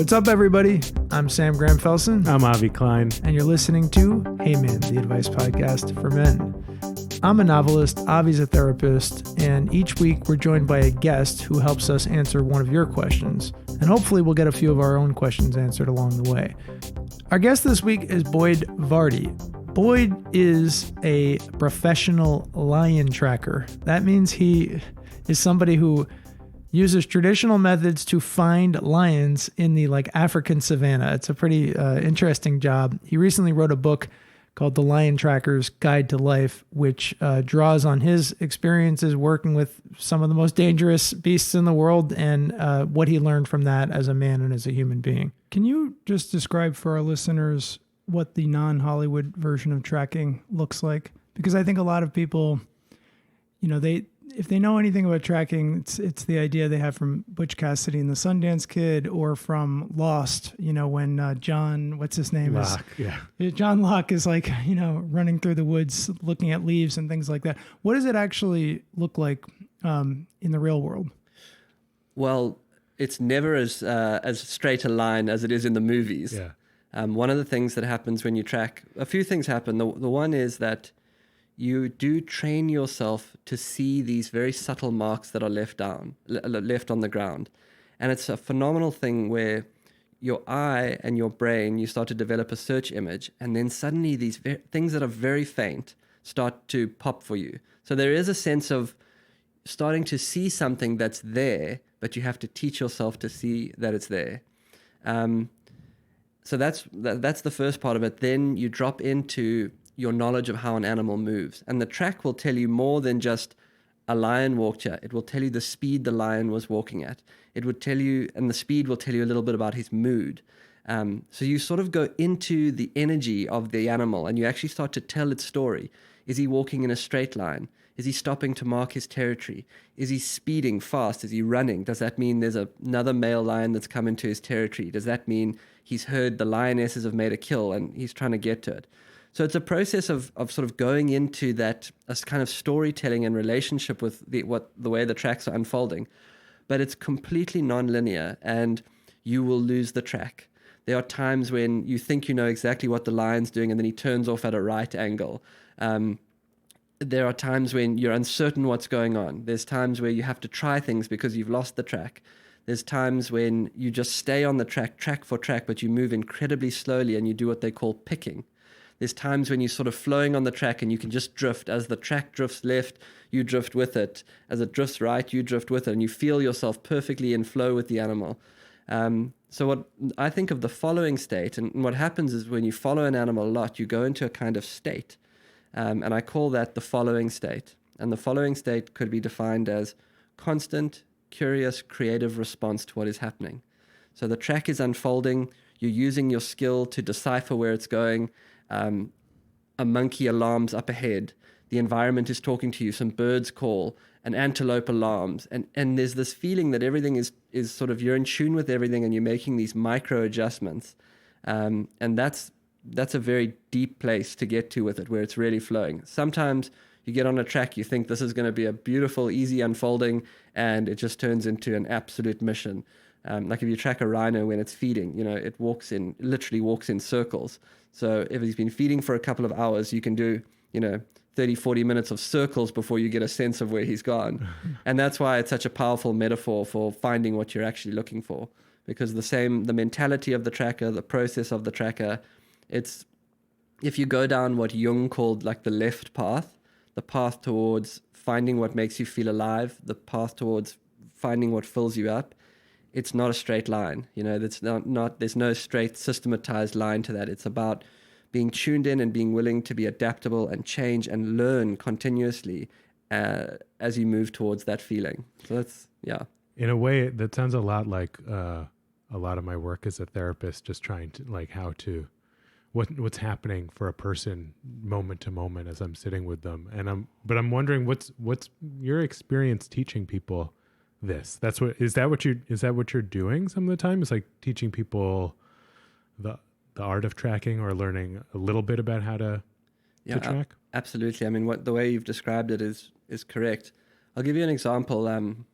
What's up, everybody? I'm Sam Graham-Felsen. I'm Avi Klein. And you're listening to Hey Man, the advice podcast for men. I'm a novelist, Avi's a therapist, and each week we're joined by a guest who helps us answer one of your questions. And hopefully we'll get a few of our own questions answered along the way. Our guest this week is Boyd Varty. Boyd is a professional lion tracker. That means he is somebody who uses traditional methods to find lions in the African savanna. It's a pretty interesting job. He recently wrote a book called The Lion Tracker's Guide to Life, which draws on his experiences working with some of the most dangerous beasts in the world and what he learned from that as a man and as a human being. Can you just describe for our listeners what the non-Hollywood version of tracking looks like? Because I think a lot of people, if they know anything about tracking, it's the idea they have from Butch Cassidy and the Sundance Kid, or from Lost, when John, what's his name? Locke, John Locke is running through the woods, looking at leaves and things like that. What does it actually look like in the real world? Well, it's never as straight a line as it is in the movies. Yeah. One of the things that happens when you track, a few things happen. The one is that you do train yourself to see these very subtle marks that are left on the ground. And it's a phenomenal thing where your eye and your brain, you start to develop a search image, and then suddenly these things that are very faint start to pop for you. So there is a sense of starting to see something that's there, but you have to teach yourself to see that it's there. So that's the first part of it. Then you drop into your knowledge of how an animal moves. And the track will tell you more than just a lion walked here. It will tell you the speed the lion was walking at. It would tell you, and the speed will tell you a little bit about his mood. So you sort of go into the energy of the animal and you actually start to tell its story. Is he walking in a straight line? Is he stopping to mark his territory? Is he speeding fast? Is he running? Does that mean there's another male lion that's come into his territory? Does that mean he's heard the lionesses have made a kill and he's trying to get to it? So it's a process of sort of going into that as kind of storytelling and relationship with the way the tracks are unfolding. But it's completely non-linear and you will lose the track. There are times when you think you know exactly what the lion's doing and then he turns off at a right angle. There are times when you're uncertain what's going on. There's times where you have to try things because you've lost the track. There's times when you just stay on the track for track, but you move incredibly slowly and you do what they call picking. There's times when you're sort of flowing on the track and you can just drift. As the track drifts left, you drift with it. As it drifts right, you drift with it. And you feel yourself perfectly in flow with the animal. So what I think of the following state, and what happens is when you follow an animal a lot, you go into a kind of state. And I call that the following state. And the following state could be defined as constant, curious, creative response to what is happening. So the track is unfolding. You're using your skill to decipher where it's going. A monkey alarms up ahead. The environment is talking to you. Some birds call. An antelope alarms. And there's this feeling that everything is sort of, you're in tune with everything and you're making these micro adjustments. And that's a very deep place to get to with it, where it's really flowing. Sometimes you get on a track, you think this is going to be a beautiful, easy unfolding, and it just turns into an absolute mission. Like if you track a rhino when it's feeding, it literally walks in circles. So if he's been feeding for a couple of hours, you can do, 30, 40 minutes of circles before you get a sense of where he's gone. And that's why it's such a powerful metaphor for finding what you're actually looking for. Because the mentality of the tracker, the process of the tracker, it's, if you go down what Jung called the left path, the path towards finding what makes you feel alive, the path towards finding what fills you up, it's not a straight line. That's not there's no straight systematized line to that. It's about being tuned in and being willing to be adaptable and change and learn continuously as you move towards that feeling. So that's, yeah. In a way, that sounds a lot like a lot of my work as a therapist, just trying to, what's happening for a person moment to moment as I'm sitting with them. But I'm wondering what's your experience teaching people this? Is that what you're doing some of the time? It's like teaching people the art of tracking, or learning a little bit about how to track? Absolutely. I mean, the way you've described it is correct. I'll give you an example. And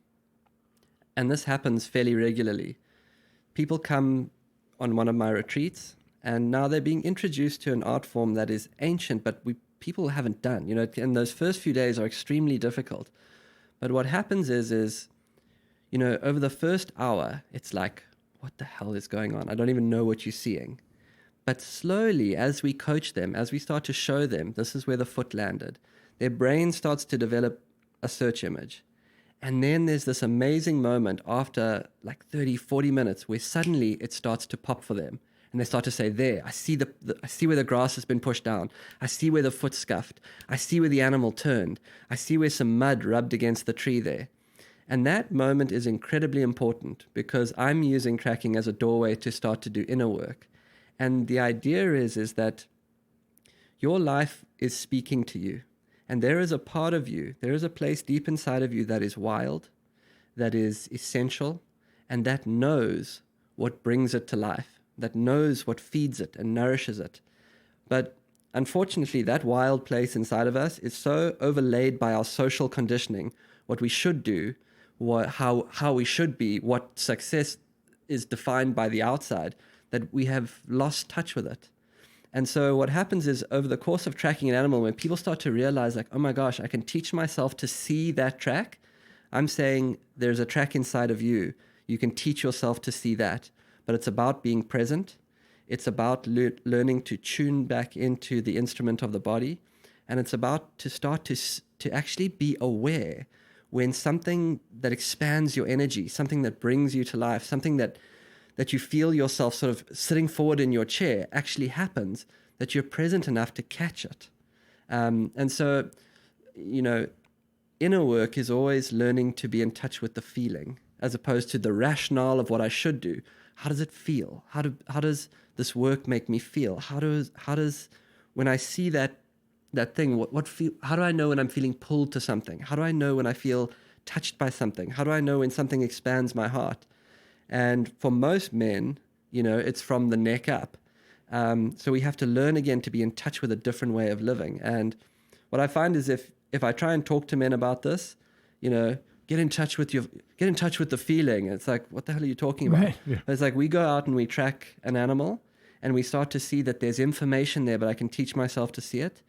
this happens fairly regularly. People come on one of my retreats, and now they're being introduced to an art form that is ancient, but people haven't done. You know, and those first few days are extremely difficult. But what happens is, you know, over the first hour, it's like, what the hell is going on? I don't even know what you're seeing. But slowly, as we coach them, as we start to show them, this is where the foot landed, their brain starts to develop a search image. And then there's this amazing moment after like 30, 40 minutes where suddenly it starts to pop for them. And they start to say, there, I see I see where the grass has been pushed down. I see where the foot scuffed. I see where the animal turned. I see where some mud rubbed against the tree there. And that moment is incredibly important because I'm using tracking as a doorway to start to do inner work. And the idea is that your life is speaking to you. And there is a part of you, there is a place deep inside of you that is wild, that is essential, and that knows what brings it to life, that knows what feeds it and nourishes it. But unfortunately, that wild place inside of us is so overlaid by our social conditioning, what we should do, how we should be, what success is defined by the outside, that we have lost touch with it. And so what happens is over the course of tracking an animal, when people start to realize like, oh my gosh, I can teach myself to see that track. I'm saying there's a track inside of you. You can teach yourself to see that. But it's about being present. It's about learning to tune back into the instrument of the body. And it's about to start to actually be aware when something that expands your energy, something that brings you to life, something that you feel yourself sort of sitting forward in your chair actually happens, that you're present enough to catch it. And so, you know, inner work is always learning to be in touch with the feeling as opposed to the rationale of what I should do. How does it feel? How does this work make me feel? How does when I see that thing, how do I know when I'm feeling pulled to something? How do I know when I feel touched by something? How do I know when something expands my heart? And for most men, you know, it's from the neck up. So we have to learn again to be in touch with a different way of living. And what I find is if I try and talk to men about this, you know, get in touch with the feeling. It's like, what the hell are you talking about? Right. Yeah. It's like we go out and we track an animal and we start to see that there's information there, but I can teach myself to see it.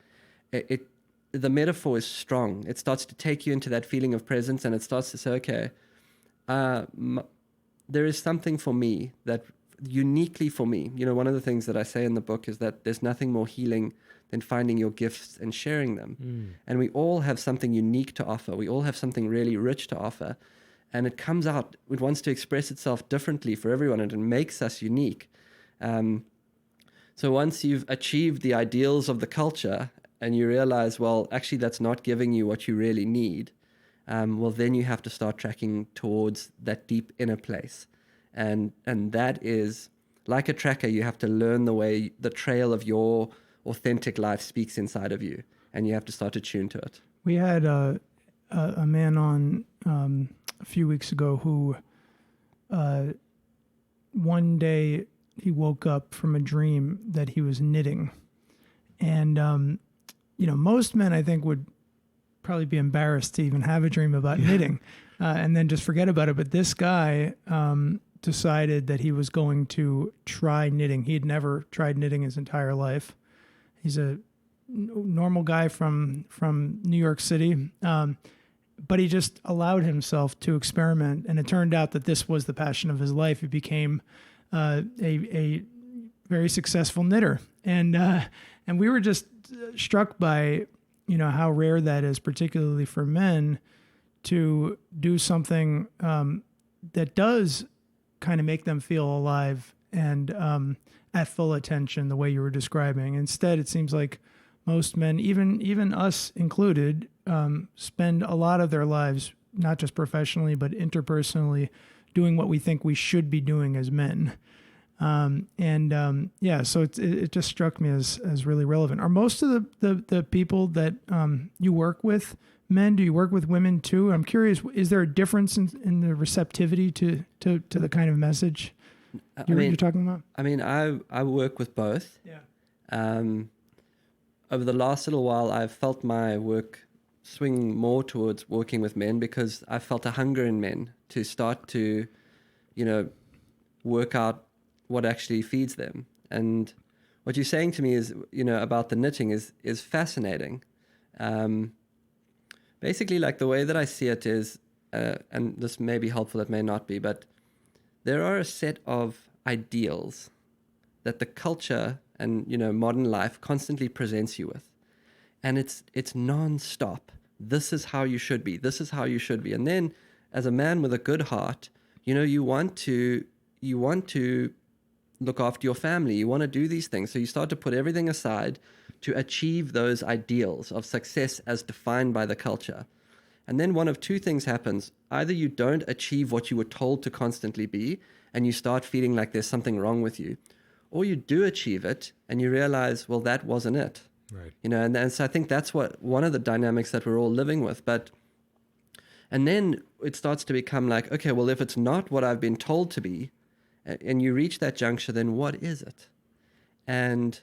The metaphor is strong. It starts to take you into that feeling of presence, and it starts to say, okay, there is something for me that uniquely for me. You know, one of the things that I say in the book is that there's nothing more healing than finding your gifts and sharing them. And we all have something unique to offer. We all have something really rich to offer. And it comes out, it wants to express itself differently for everyone, and it makes us unique. So once you've achieved the ideals of the culture and you realize, well, actually that's not giving you what you really need, well, then you have to start tracking towards that deep inner place. And that is, like a tracker, you have to learn the trail of your authentic life speaks inside of you, and you have to start to tune to it. We had a man on a few weeks ago who one day he woke up from a dream that he was knitting. And, you know, most men I think would probably be embarrassed to even have a dream about knitting and then just forget about it. But this guy decided that he was going to try knitting. He had never tried knitting his entire life. He's a normal guy from New York City, but he just allowed himself to experiment. And it turned out that this was the passion of his life. He became a very successful knitter. And we were just struck by, you know, how rare that is, particularly for men, to do something that does kind of make them feel alive and at full attention, the way you were describing. Instead, it seems like most men, even us included, spend a lot of their lives, not just professionally, but interpersonally, doing what we think we should be doing as men. So it just struck me as really relevant. Are most of the people that you work with men? Do you work with women too? I'm curious, is there a difference in the receptivity to the kind of message you're talking about? I mean, I work with both. Yeah. Over the last little while, I've felt my work swing more towards working with men because I felt a hunger in men to start to, you know, work out what actually feeds them. And what you're saying to me is, about the knitting is fascinating. Basically, like the way that I see it is, and this may be helpful, it may not be, but there are a set of ideals that the culture and modern life constantly presents you with, and it's non-stop. This is how you should be. This is how you should be. And then, as a man with a good heart, you want to look after your family. You want to do these things. So you start to put everything aside to achieve those ideals of success as defined by the culture. And then one of two things happens. Either you don't achieve what you were told to constantly be, and you start feeling like there's something wrong with you, or you do achieve it and you realize, well, that wasn't it. Right. And so I think that's one of the dynamics that we're all living with. And then it starts to become like, okay, well, if it's not what I've been told to be, and you reach that juncture, then what is it? And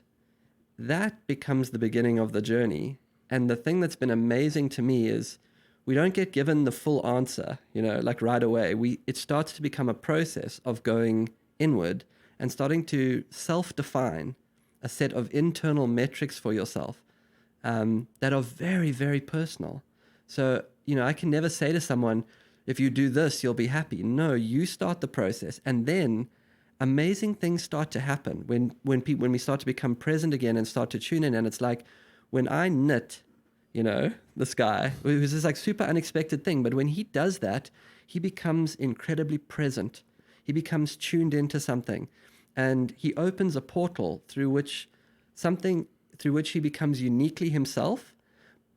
that becomes the beginning of the journey. And the thing that's been amazing to me is we don't get given the full answer, like right away. It starts to become a process of going inward and starting to self-define a set of internal metrics for yourself that are very, very personal. So, I can never say to someone, if you do this, you'll be happy. No, you start the process, and then amazing things start to happen when we start to become present again and start to tune in. And it's like when I knit, this guy, it was this like super unexpected thing, but when he does that, he becomes incredibly present. He becomes tuned into something, and he opens a portal through which he becomes uniquely himself,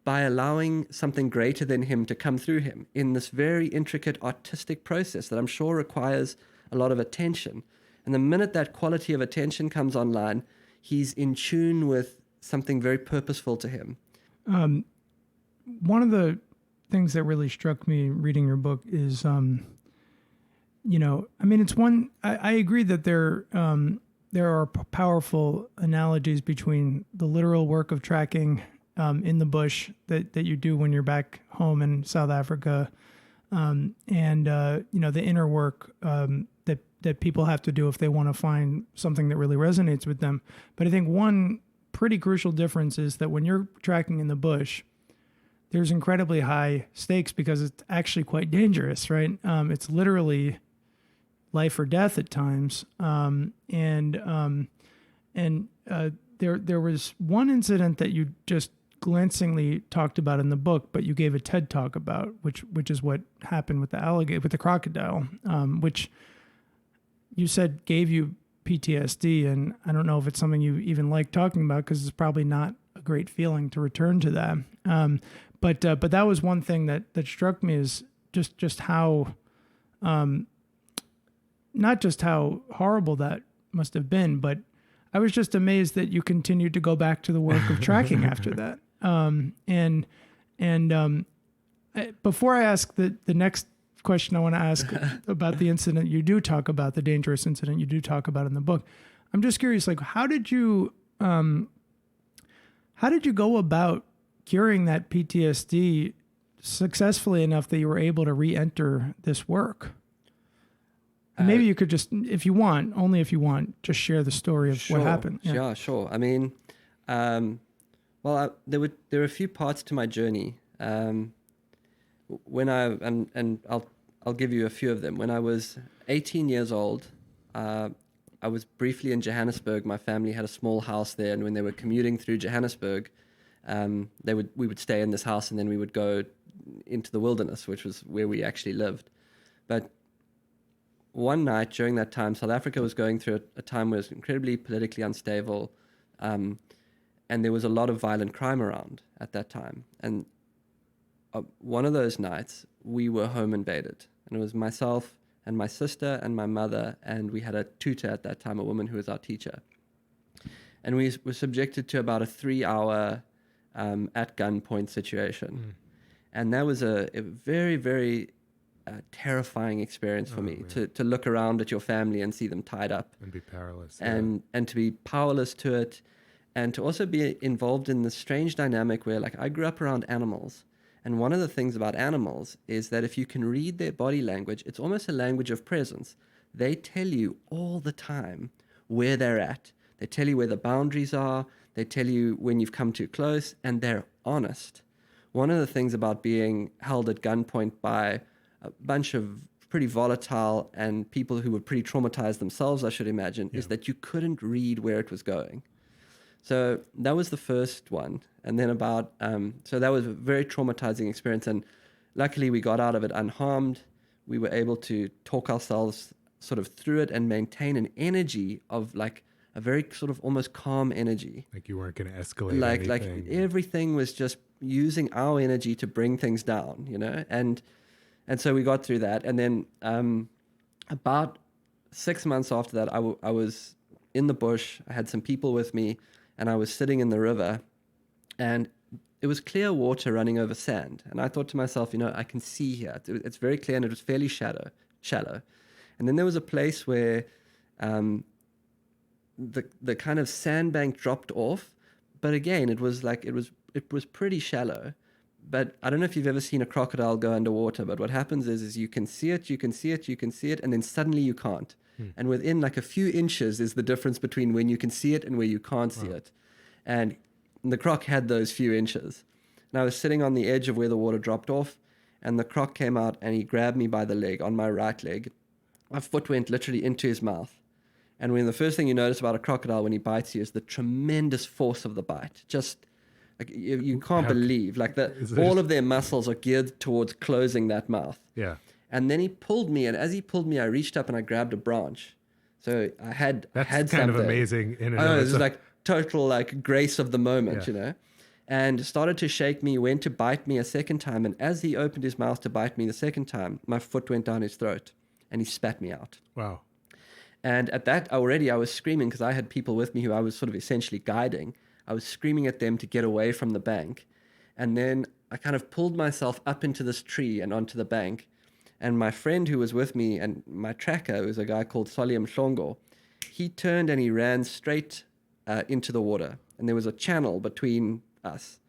by allowing something greater than him to come through him in this very intricate artistic process that I'm sure requires a lot of attention. And the minute that quality of attention comes online, he's in tune with something very purposeful to him. One of the things that really struck me reading your book is, I agree that there are powerful analogies between the literal work of tracking in the bush that you do when you're back home in South Africa, and the inner work that people have to do if they want to find something that really resonates with them. But I think one pretty crucial difference is that when you're tracking in the bush, there's incredibly high stakes because it's actually quite dangerous, right? It's literally life or death at times, there was one incident that you just glancingly talked about in the book, but you gave a TED talk about, which is what happened with the crocodile, which you said gave you PTSD. And I don't know if it's something you even like talking about, because it's probably not a great feeling to return to that. But that was one thing that struck me, is just how, not just how horrible that must have been, but I was just amazed that you continued to go back to the work of tracking after that. Before I ask the next question, I want to ask about the incident you do talk about, the dangerous incident you do talk about in the book. I'm just curious, like, how did you go about curing that PTSD successfully enough that you were able to re-enter this work? And maybe you could just, if you want, only if you want, just share the story of what happened. Yeah, sure. I mean, there were a few parts to my journey. When I'll give you a few of them. When I was 18 years old, I was briefly in Johannesburg. My family had a small house there, and when they were commuting through Johannesburg, we would stay in this house, and then we would go into the wilderness, which was where we actually lived. But one night during that time, South Africa was going through a time where it was incredibly politically unstable, and there was a lot of violent crime around at that time. And one of those nights, we were home invaded, and it was myself and my sister and my mother, and we had a tutor at that time, a woman who was our teacher. And we were subjected to about a 3-hour at gunpoint situation. And that was a very, very terrifying experience for me, to look around at your family and see them tied up. And be powerless. And to be powerless to it, and to also be involved in this strange dynamic where, like, I grew up around animals. And one of the things about animals is that if you can read their body language, it's almost a language of presence. they tell you all the time where they're at. They tell you where the boundaries are. They tell you when you've come too close, and they're honest. One of the things about being held at gunpoint by a bunch of pretty volatile and people who were pretty traumatized themselves, I should imagine, is that you couldn't read where it was going. So that was the first one. And then so that was a very traumatizing experience. And luckily we got out of it unharmed. We were able to talk ourselves sort of through it and maintain an energy of like a very sort of almost calm energy. Like you weren't going to escalate like anything. Everything was just using our energy to bring things down, and so we got through that. And then about 6 months after that, I was in the bush. I had some people with me, and I was sitting in the river, and it was clear water running over sand. And I thought to myself, I can see here. It's very clear, and it was fairly shallow. And then there was a place where the kind of sandbank dropped off, but again, it was pretty shallow. But I don't know if you've ever seen a crocodile go underwater, but what happens is you can see it, and then suddenly you can't. And within like a few inches is the difference between when you can see it and where you can't see it. And the croc had those few inches. And I was sitting on the edge of where the water dropped off, and the croc came out and he grabbed me by the leg, on my right leg. My foot went literally into his mouth. And when the first thing you notice about a crocodile when he bites you is the tremendous force of the bite. Just like you can't believe, like all of their muscles are geared towards closing that mouth. Yeah. And then he pulled me, and as he pulled me, I reached up and I grabbed a branch. So I had kind something. of amazing. It was like total like grace of the moment, and started to shake me, went to bite me a second time. And as he opened his mouth to bite me the second time, my foot went down his throat and he spat me out. Wow. And at that already I was screaming, because I had people with me who I was sort of essentially guiding. I was screaming at them to get away from the bank. And then I kind of pulled myself up into this tree and onto the bank. And my friend who was with me, and my tracker, was a guy called Solium Shongo, he turned and he ran straight into the water. And there was a channel between us.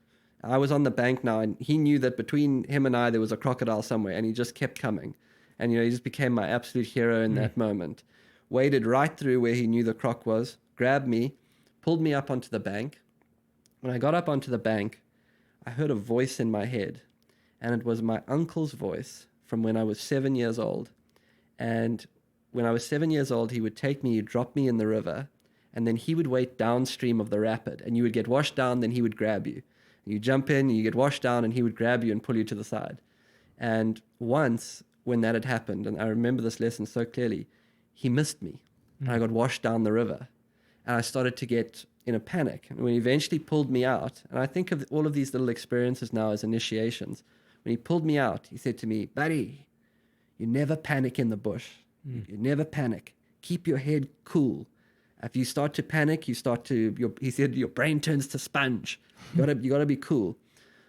I was on the bank now, and he knew that between him and I there was a crocodile somewhere, and he just kept coming. And he just became my absolute hero in that moment. Waded right through where he knew the croc was, grabbed me, pulled me up onto the bank. When I got up onto the bank, I heard a voice in my head, and it was my uncle's voice from when I was 7 years old. And when I was 7 years old, he would take me, he'd drop me in the river, and then he would wait downstream of the rapid, and you would get washed down, then he would grab you. You jump in, you get washed down, and he would grab you and pull you to the side. And once, when that had happened, and I remember this lesson so clearly, he missed me, and I got washed down the river, and I started to get in a panic. And when he eventually pulled me out, and I think of all of these little experiences now as initiations, when he pulled me out, he said to me, "Buddy, you never panic in the bush. You never panic. Keep your head cool. If you start to panic, he said, your brain turns to sponge. You gotta be cool."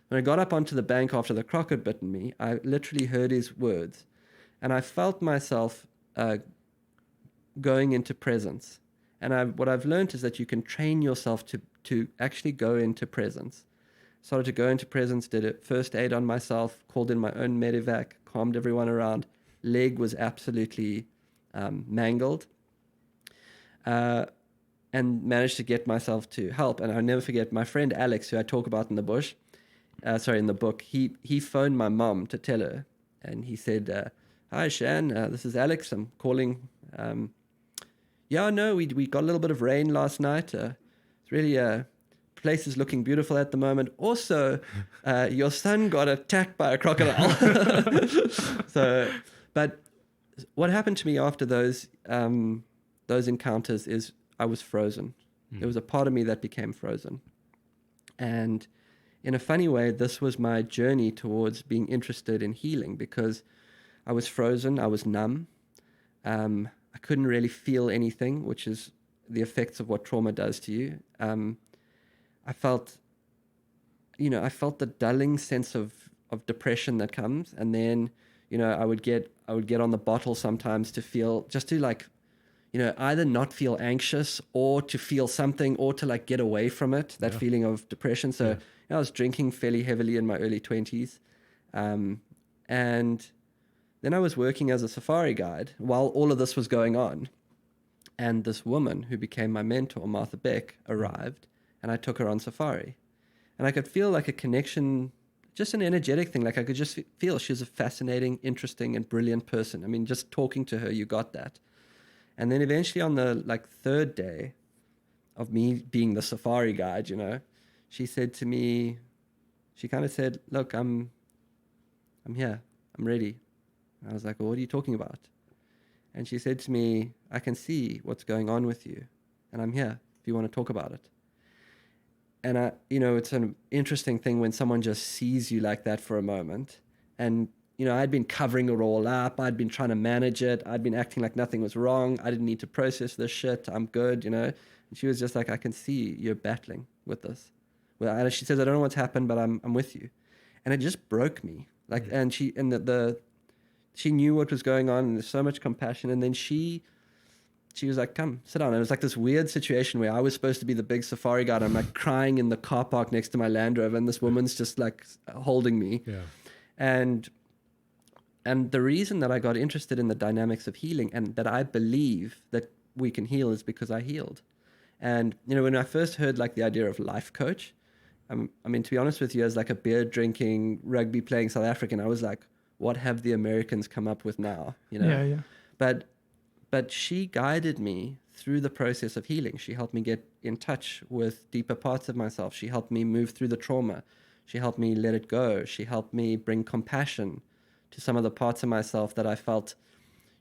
When I got up onto the bank after the croc had bitten me, I literally heard his words, and I felt myself going into presence. And what I've learned is that you can train yourself to actually go into presence. Started to go into presence, did a first aid on myself, called in my own medevac, calmed everyone around. Leg was absolutely mangled, and managed to get myself to help. And I'll never forget my friend Alex, who I talk about in the in the book. He phoned my mom to tell her, and he said, "Hi Shan, this is Alex. I'm calling. We got a little bit of rain last night. It's really place is looking beautiful at the moment. Also, your son got attacked by a crocodile." But what happened to me after those encounters is I was frozen. There was a part of me that became frozen. And in a funny way, this was my journey towards being interested in healing, because I was frozen, I was numb. I couldn't really feel anything, which is the effects of what trauma does to you. I felt the dulling sense of depression that comes, and then I would get on the bottle sometimes to feel, just to like, either not feel anxious or to feel something, or to like get away from it, that feeling of depression. So I was drinking fairly heavily in my early 20s, and then I was working as a safari guide while all of this was going on. And this woman who became my mentor, Martha Beck, arrived, and I took her on safari. And I could feel like a connection, just an energetic thing. Like I could just feel she was a fascinating, interesting, and brilliant person. I mean, just talking to her, you got that. And then eventually on the third day of me being the safari guide, she said to me, she kind of said, look, I'm here. I'm ready. And I was like, well, what are you talking about? And she said to me, I can see what's going on with you, and I'm here if you want to talk about it. And it's an interesting thing when someone just sees you like that for a moment. And, I'd been covering it all up. I'd been trying to manage it. I'd been acting like nothing was wrong. I didn't need to process this shit. I'm good, And she was just like, I can see you're battling with this. Well, she says, I don't know what's happened, but I'm with you. And it just broke me. And she knew what was going on, and there's so much compassion. And then she was like, come, sit down. And it was like this weird situation where I was supposed to be the big safari guide. I'm like crying in the car park next to my Land Rover, and this woman's just like holding me. Yeah. And the reason that I got interested in the dynamics of healing and that I believe that we can heal is because I healed. And, when I first heard the idea of life coach, I mean, to be honest with you, as a beer drinking, rugby playing South African, I was like, what have the Americans come up with now? Yeah. But she guided me through the process of healing. She helped me get in touch with deeper parts of myself. She helped me move through the trauma. She helped me let it go. She helped me bring compassion to some of the parts of myself that I felt,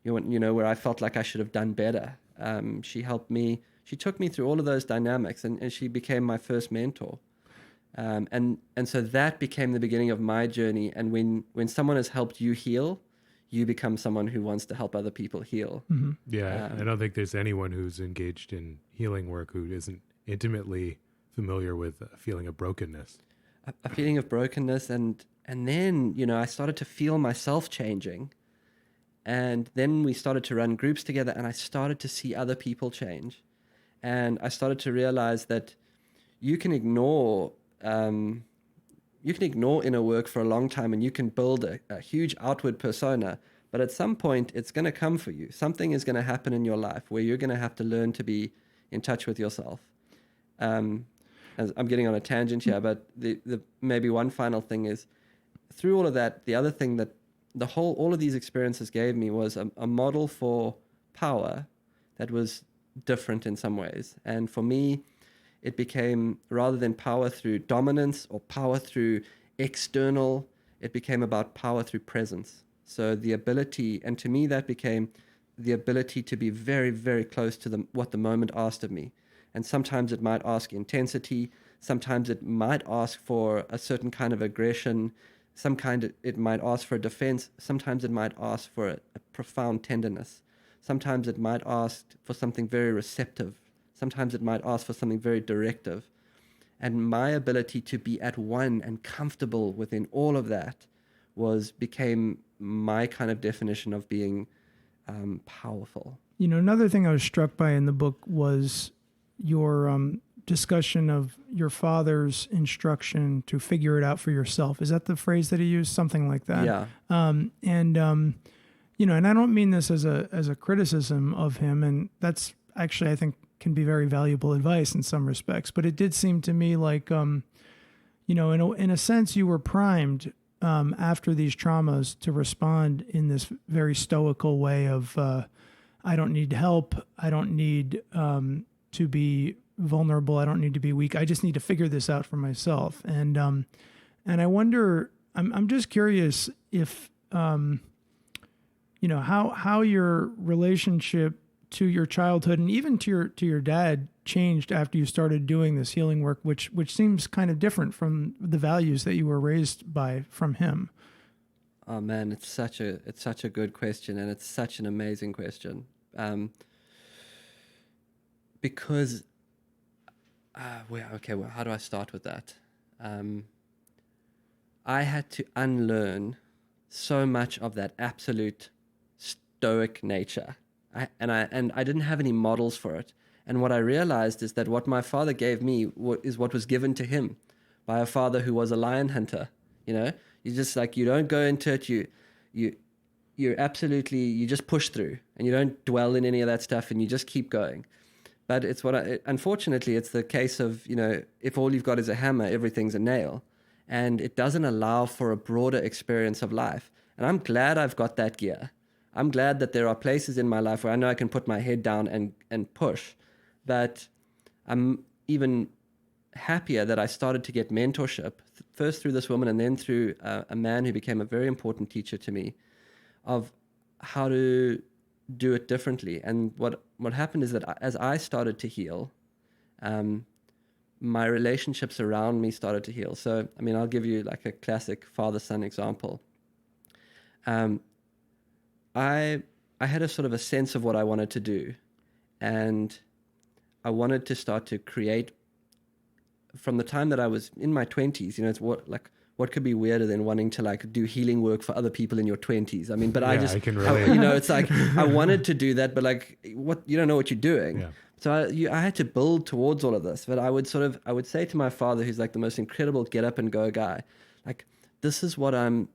where I felt like I should have done better. She took me through all of those dynamics, and she became my first mentor. And so that became the beginning of my journey. And when someone has helped you heal, you become someone who wants to help other people heal. Mm-hmm. Yeah, I don't think there's anyone who's engaged in healing work who isn't intimately familiar with a feeling of brokenness. A feeling of brokenness, and then I started to feel myself changing, and then we started to run groups together, and I started to see other people change, and I started to realize that you can ignore inner work for a long time, and you can build a huge outward persona, but at some point it's going to come for you. Something is going to happen in your life where you're going to have to learn to be in touch with yourself. As I'm getting on a tangent here, but the maybe one final thing is, through all of that, the other thing that all of these experiences gave me was a model for power that was different in some ways. And for me, it became, rather than power through dominance or power through external, it became about power through presence. So the ability, and to me that became the ability to be very, very close to what the moment asked of me. And sometimes it might ask intensity, sometimes it might ask for a certain kind of aggression, it might ask for a defense, sometimes it might ask for a profound tenderness, sometimes it might ask for something very receptive, sometimes it might ask for something very directive. And my ability to be at one and comfortable within all of that became my kind of definition of being powerful. Another thing I was struck by in the book was your discussion of your father's instruction to figure it out for yourself. Is that the phrase that he used? Something like that. Yeah. And I don't mean this as a criticism of him, and that's actually, I think, can be very valuable advice in some respects. But it did seem to me like, in a sense, you were primed after these traumas to respond in this very stoical way of, I don't need help. I don't need to be vulnerable. I don't need to be weak. I just need to figure this out for myself. And I wonder, I'm just curious if, how your relationship to your childhood and even to your dad changed after you started doing this healing work, which seems kind of different from the values that you were raised by from him. Oh man, it's such a good question, and it's such an amazing question. Because how do I start with that? I had to unlearn so much of that absolute stoic nature. I didn't have any models for it. And what I realized is that what my father gave me is what was given to him by a father who was a lion hunter. You just you don't go into it. You you just push through and you don't dwell in any of that stuff and you just keep going. But it's unfortunately, it's the case of, if all you've got is a hammer, everything's a nail. And it doesn't allow for a broader experience of life. And I'm glad I've got that gear. I'm glad that there are places in my life where I know I can put my head down and push. But I'm even happier that I started to get mentorship, first through this woman and then through a man who became a very important teacher to me of how to do it differently. And what happened is that as I started to heal, my relationships around me started to heal. So, I mean, I'll give you like a classic father-son example. I had a sort of a sense of what I wanted to do, and I wanted to start to create from the time that I was in my 20s. It's what could be weirder than wanting to like do healing work for other people in your 20s? I mean, but I can relate. It's like I wanted to do that, but like you don't know what you're doing. Yeah. So I had to build towards all of this. But I would say to my father, who's like the most incredible get up and go guy, like, this is what I'm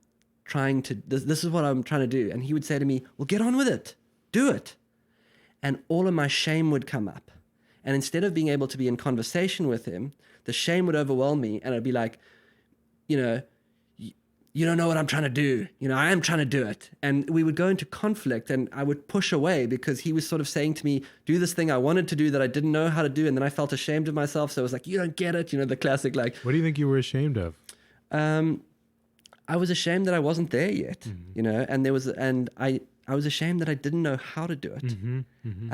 trying to do. And he would say to me, well, get on with it, do it. And all of my shame would come up. And instead of being able to be in conversation with him, the shame would overwhelm me. And I'd be like, you don't know what I'm trying to do. I am trying to do it. And we would go into conflict and I would push away because he was sort of saying to me, do this thing I wanted to do that I didn't know how to do. And then I felt ashamed of myself. So it was like, you don't get it. The classic, like, what do you think you were ashamed of? I was ashamed that I wasn't there yet, and I was ashamed that I didn't know how to do it. Mm-hmm,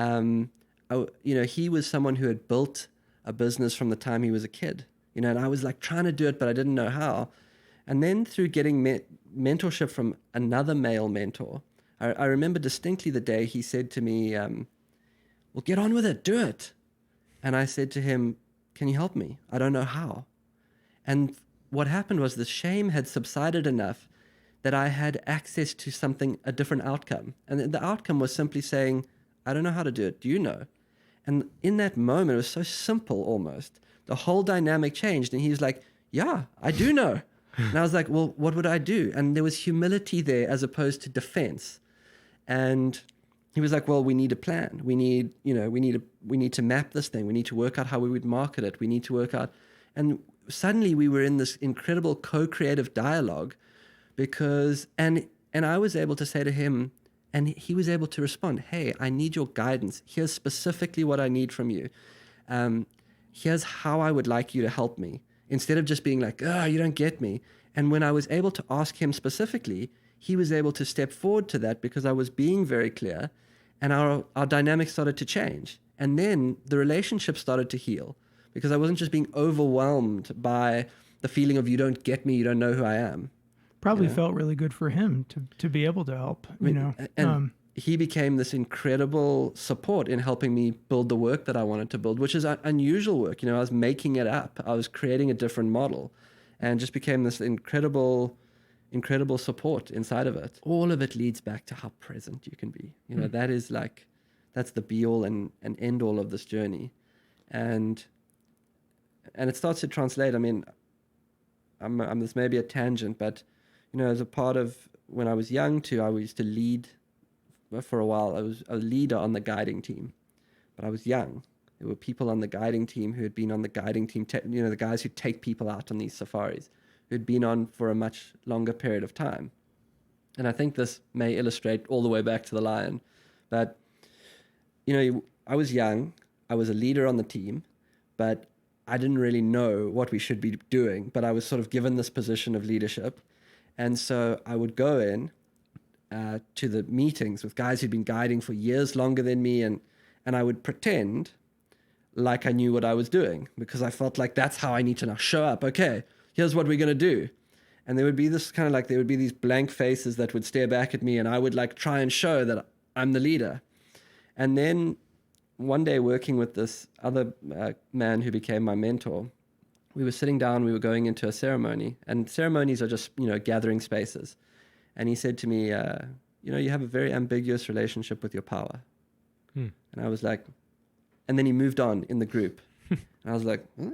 mm-hmm. He was someone who had built a business from the time he was a kid, and I was like trying to do it, but I didn't know how. And then through getting mentorship from another male mentor, I remember distinctly the day he said to me, well, get on with it, do it. And I said to him, can you help me? I don't know how. And what happened was the shame had subsided enough that I had access to a different outcome. And the outcome was simply saying, I don't know how to do it. Do you know? And in that moment, it was so simple almost. The whole dynamic changed. And he was like, yeah, I do know. And I was like, well, what would I do? And there was humility there as opposed to defense. And he was like, well, we need a plan. We need to map this thing. We need to work out how we would market it. We need to work out. And suddenly we were in this incredible co-creative dialogue and I was able to say to him, and he was able to respond, hey, I need your guidance. Here's specifically what I need from you. Here's how I would like you to help me. Instead of just being like, you don't get me. And when I was able to ask him specifically, he was able to step forward to that because I was being very clear, and our dynamic started to change. And then the relationship started to heal, because I wasn't just being overwhelmed by the feeling of you don't get me, you don't know who I am. Probably felt really good for him to be able to help, And he became this incredible support in helping me build the work that I wanted to build, which is unusual work. I was making it up. I was creating a different model and just became this incredible support inside of it. All of it leads back to how present you can be. That is that's the be all and end all of this journey. And it starts to translate. I mean, I'm this may be a tangent, but as a part of when I was young too, I used to lead for a while. I was a leader on the guiding team, but I was young. There were people on the guiding team who had been on the guiding team, the guys who take people out on these safaris, who had been on for a much longer period of time. And I think this may illustrate all the way back to the lion, but I was young. I was a leader on the team, but I didn't really know what we should be doing, but I was sort of given this position of leadership. And so I would go in to the meetings with guys who'd been guiding for years longer than me, and I would pretend like I knew what I was doing, because I felt like that's how I need to now show up. Okay, here's what we're going to do. And there would be this kind of there would be these blank faces that would stare back at me, and I would try and show that I'm the leader. And then one day, working with this other man who became my mentor, we were sitting down, we were going into a ceremony, and ceremonies are just, gathering spaces. And he said to me, you have a very ambiguous relationship with your power. And I was like, and then he moved on in the group. And I was like, huh?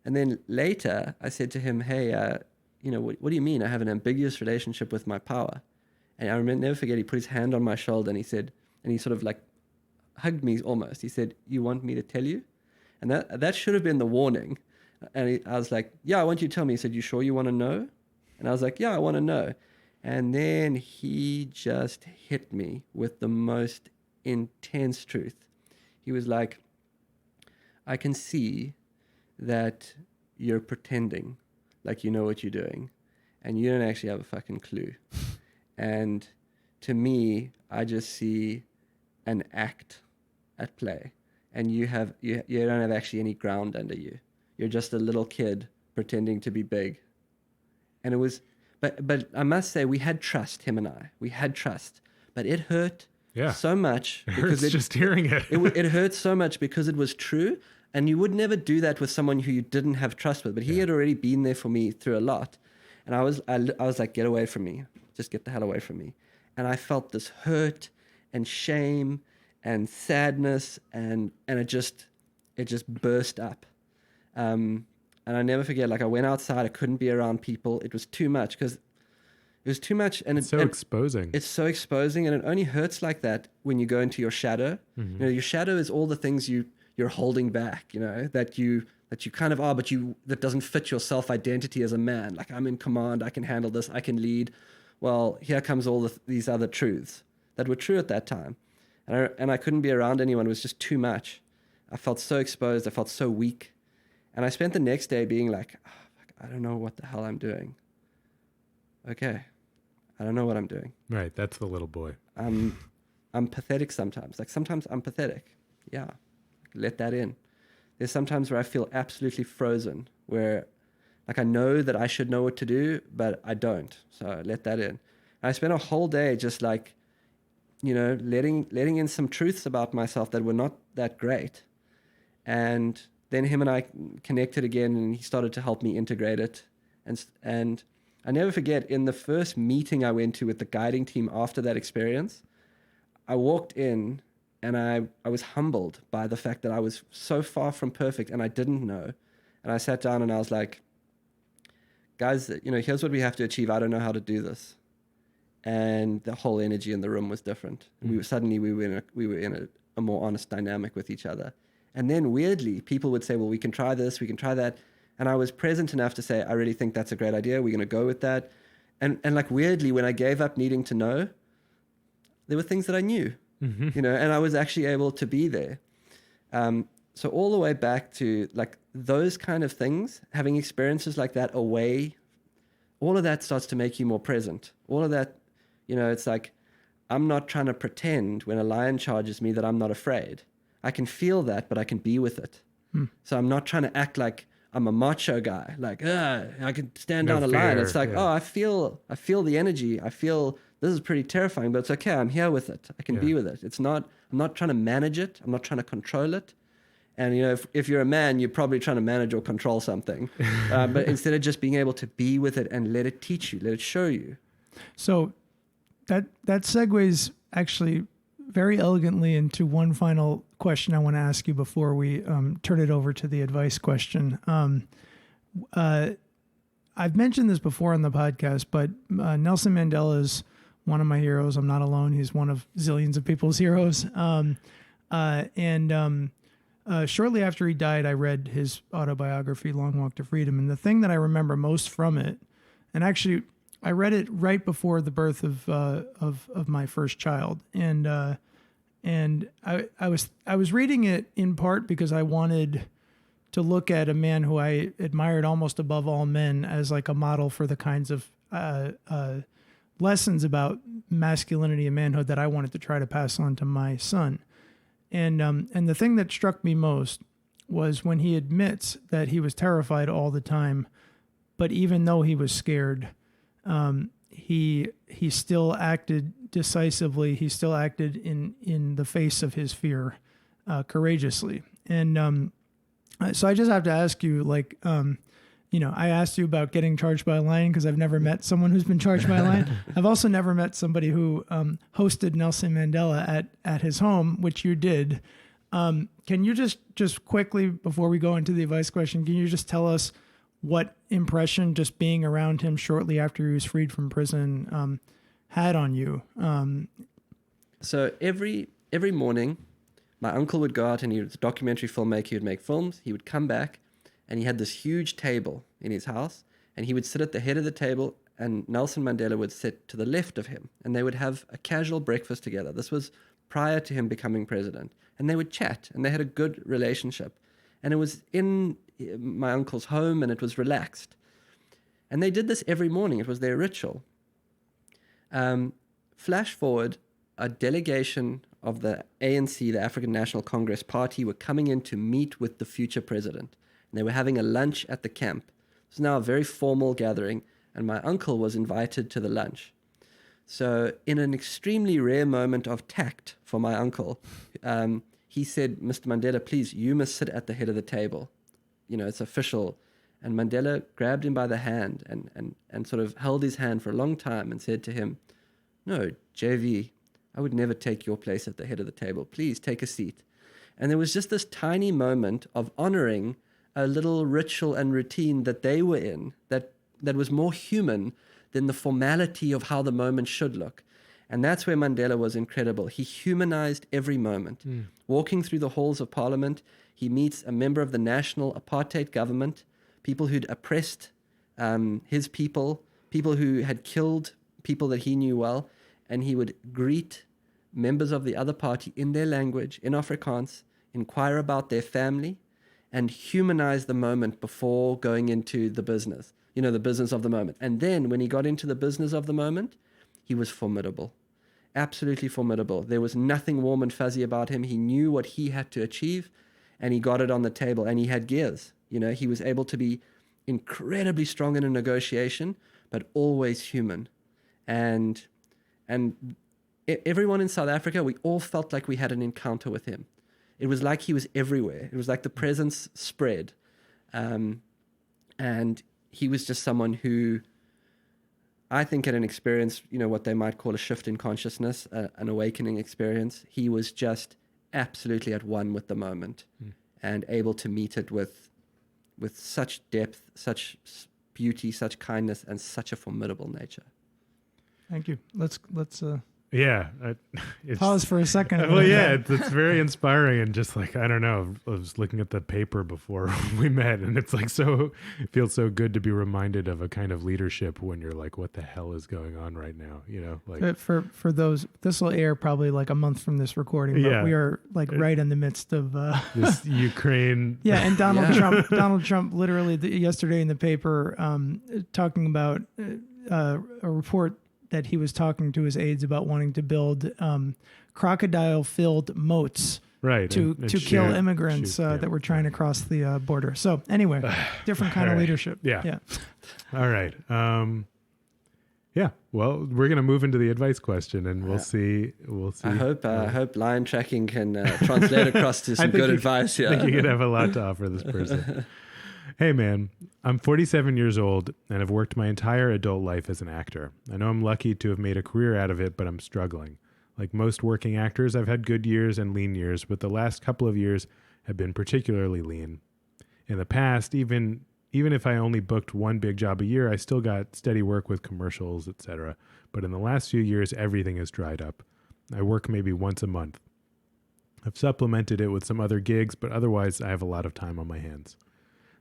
And then later I said to him, hey, what do you mean I have an ambiguous relationship with my power? And I remember, never forget, he put his hand on my shoulder and he said, and he sort of like hugged me almost. He said, "You want me to tell you?" And that should have been the warning. And I was like, "Yeah, I want you to tell me." He said, "You sure you want to know?" And I was like, "Yeah, I want to know." And then he just hit me with the most intense truth. He was like, "I can see that you're pretending like you know what you're doing, and you don't actually have a fucking clue. And to me, I just see an act at play, and you don't have actually any ground under you. You're just a little kid pretending to be big." And it was, but I must say, we had trust, him and I. We had trust, but it hurt so much it hurts just hearing it. It hurt so much because it was true, and you would never do that with someone who you didn't have trust with. But he had already been there for me through a lot, and I was like, "Get away from me! Just get the hell away from me!" And I felt this hurt and shame and sadness, and it just burst up. And I never forget, like I went outside, I couldn't be around people. It was too much because it was too much. And it's exposing. It's so exposing, and it only hurts like that when you go into your shadow. Mm-hmm. You know, your shadow is all the things you're holding back, you know, that you kind of are, but that doesn't fit your self-identity as a man. Like, I'm in command, I can handle this, I can lead. Well, here comes all these other truths that were true at that time. And I couldn't be around anyone. It was just too much. I felt so exposed. I felt so weak. And I spent the next day being like, "Oh, fuck, I don't know what the hell I'm doing. Okay. I don't know what I'm doing." Right. That's the little boy. I'm pathetic sometimes. Like, sometimes I'm pathetic. Yeah. Let that in. There's sometimes where I feel absolutely frozen, where like I know that I should know what to do, but I don't. So let that in. And I spent a whole day just like, you know, letting in some truths about myself that were not that great. And then him and I connected again, and he started to help me integrate it. And I never forget, in the first meeting I went to with the guiding team after that experience, I walked in and I was humbled by the fact that I was so far from perfect and I didn't know. And I sat down and I was like, "Guys, you know, here's what we have to achieve. I don't know how to do this." And the whole energy in the room was different. We were in a more honest dynamic with each other. And then weirdly, people would say, "Well, we can try this, we can try that." And I was present enough to say, "I really think that's a great idea. We're going to go with that." And like weirdly, when I gave up needing to know, there were things that I knew, you know, and I was actually able to be there. So all the way back to like those kind of things, having experiences like that away, all of that starts to make you more present. All of that, you know, it's like, I'm not trying to pretend when a lion charges me that I'm not afraid. I can feel that, but I can be with it. So I'm not trying to act like I'm a macho guy, like, I can stand down a lion. It's like, oh, I feel the energy. I feel this is pretty terrifying, but it's okay. I'm here with it. I can be with it. I'm not trying to manage it. I'm not trying to control it. And, you know, if you're a man, you're probably trying to manage or control something. But instead of just being able to be with it and let it teach you, let it show you. So that segues actually very elegantly into one final question I want to ask you before we turn it over to the advice question. I've mentioned this before on the podcast, but Nelson Mandela is one of my heroes. I'm not alone. He's one of zillions of people's heroes. Shortly after he died, I read his autobiography, Long Walk to Freedom. And the thing that I remember most from it, and actually I read it right before the birth of my first child. And I was reading it in part because I wanted to look at a man who I admired almost above all men as like a model for the kinds of lessons about masculinity and manhood that I wanted to try to pass on to my son. And the thing that struck me most was when he admits that he was terrified all the time, but even though he was scared, he still acted decisively. He still acted in the face of his fear, courageously. And so I just have to ask you, like, I asked you about getting charged by a lion because I've never met someone who's been charged by a lion. I've also never met somebody who hosted Nelson Mandela at his home, which you did. Can you just quickly, before we go into the advice question, can you just tell us what impression just being around him shortly after he was freed from prison had on you? So every morning, my uncle would go out and he was a documentary filmmaker. He would make films. He would come back and he had this huge table in his house and he would sit at the head of the table and Nelson Mandela would sit to the left of him and they would have a casual breakfast together. This was prior to him becoming president. And they would chat and they had a good relationship. And it was in my uncle's home and it was relaxed. And they did this every morning. It was their ritual. Flash forward, a delegation of the ANC, the African National Congress Party, were coming in to meet with the future president. And they were having a lunch at the camp. It was now a very formal gathering, and my uncle was invited to the lunch. So in an extremely rare moment of tact for my uncle, he said, "Mr. Mandela, please, you must sit at the head of the table. You know, it's official." And Mandela grabbed him by the hand and sort of held his hand for a long time and said to him, "No, JV, I would never take your place at the head of the table. Please take a seat." And there was just this tiny moment of honoring a little ritual and routine that they were in that was more human than the formality of how the moment should look. And that's where Mandela was incredible. He humanized every moment. Walking through the halls of parliament, he meets a member of the national apartheid government, people who'd oppressed his people who had killed people that he knew well, and he would greet members of the other party in their language, in Afrikaans, inquire about their family, and humanize the moment before going into the business, the business of the moment. And then when he got into the business of the moment, he was formidable, absolutely formidable. There was nothing warm and fuzzy about him. He knew what he had to achieve, and he got it on the table, and he had gears. He was able to be incredibly strong in a negotiation, but always human. And everyone in South Africa, we all felt like we had an encounter with him. It was like he was everywhere. It was like the presence spread. And he was just someone who, I think, had an experience, what they might call a shift in consciousness, an awakening experience. He was just absolutely at one with the moment and able to meet it with such depth, such beauty, such kindness, and such a formidable nature. Thank you. Let's Yeah. pause for a second. Well, yeah, it's very inspiring. And just like, I don't know, I was looking at the paper before we met and it's like, it feels so good to be reminded of a kind of leadership when you're like, what the hell is going on right now? Like for those, this will air probably like a month from this recording, but we are like right in the midst of this Ukraine. Yeah. And Donald Trump literally yesterday in the paper, talking about a report that he was talking to his aides about wanting to build crocodile-filled moats to kill immigrants that were trying to cross the border. So anyway, different kind of leadership. Yeah. All right. Yeah. Well, we're going to move into the advice question, and we'll see. I hope lion tracking can translate across to some good advice here. I think you could have a lot to offer this person. Hey man, I'm 47 years old and have worked my entire adult life as an actor. I know I'm lucky to have made a career out of it, but I'm struggling. Like most working actors, I've had good years and lean years, but the last couple of years have been particularly lean. In the past, even if I only booked one big job a year, I still got steady work with commercials, etc. But in the last few years, everything has dried up. I work maybe once a month. I've supplemented it with some other gigs, but otherwise I have a lot of time on my hands.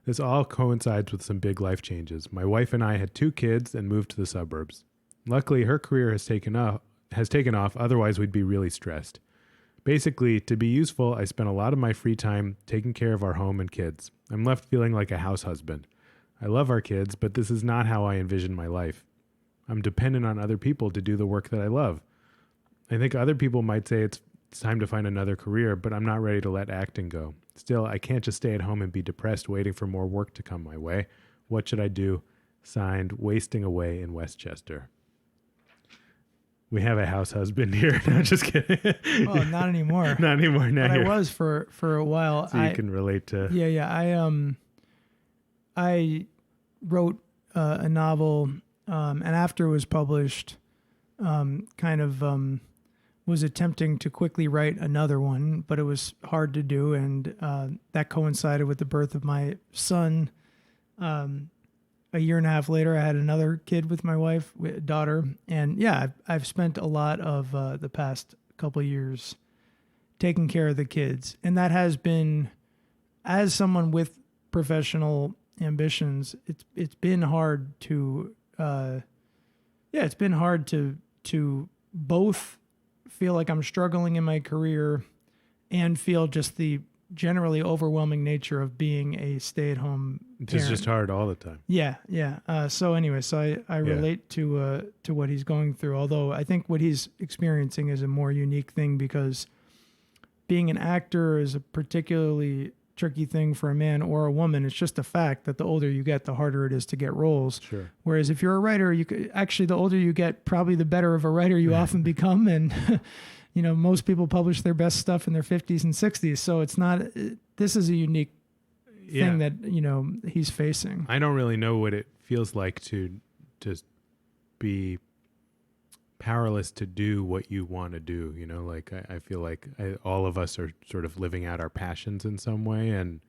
This all coincides with some big life changes. My wife and I had 2 kids and moved to the suburbs. Luckily, her career has taken off, otherwise we'd be really stressed. Basically, to be useful, I spent a lot of my free time taking care of our home and kids. I'm left feeling like a house husband. I love our kids, but this is not how I envision my life. I'm dependent on other people to do the work that I love. I think other people might say it's time to find another career, but I'm not ready to let acting go. Still, I can't just stay at home and be depressed waiting for more work to come my way. What should I do? Signed, Wasting Away in Westchester. We have a house husband here. No, just kidding. Oh, not anymore. Not anymore. Now but I was for a while. So you can relate to. Yeah. I wrote a novel, and after it was published, was attempting to quickly write another one, but it was hard to do, and that coincided with the birth of my son. a year and a half later, I had another kid with my wife, daughter. And yeah, I've spent a lot of the past couple of years taking care of the kids. And that has been, as someone with professional ambitions, it's been hard to, it's been hard to both feel like I'm struggling in my career and feel just the generally overwhelming nature of being a stay-at-home parent. It's just hard all the time. Yeah. So anyway, I relate to what he's going through, although I think what he's experiencing is a more unique thing because being an actor is a particularly tricky thing for a man or a woman. It's just a fact that the older you get, the harder it is to get roles. Sure. Whereas if you're a writer, the older you get, probably the better of a writer you often become. And most people publish their best stuff in their 50s and 60s. So this is a unique thing that, he's facing. I don't really know what it feels like to be powerless to do what you want to do. I feel like all of us are sort of living out our passions in some way. And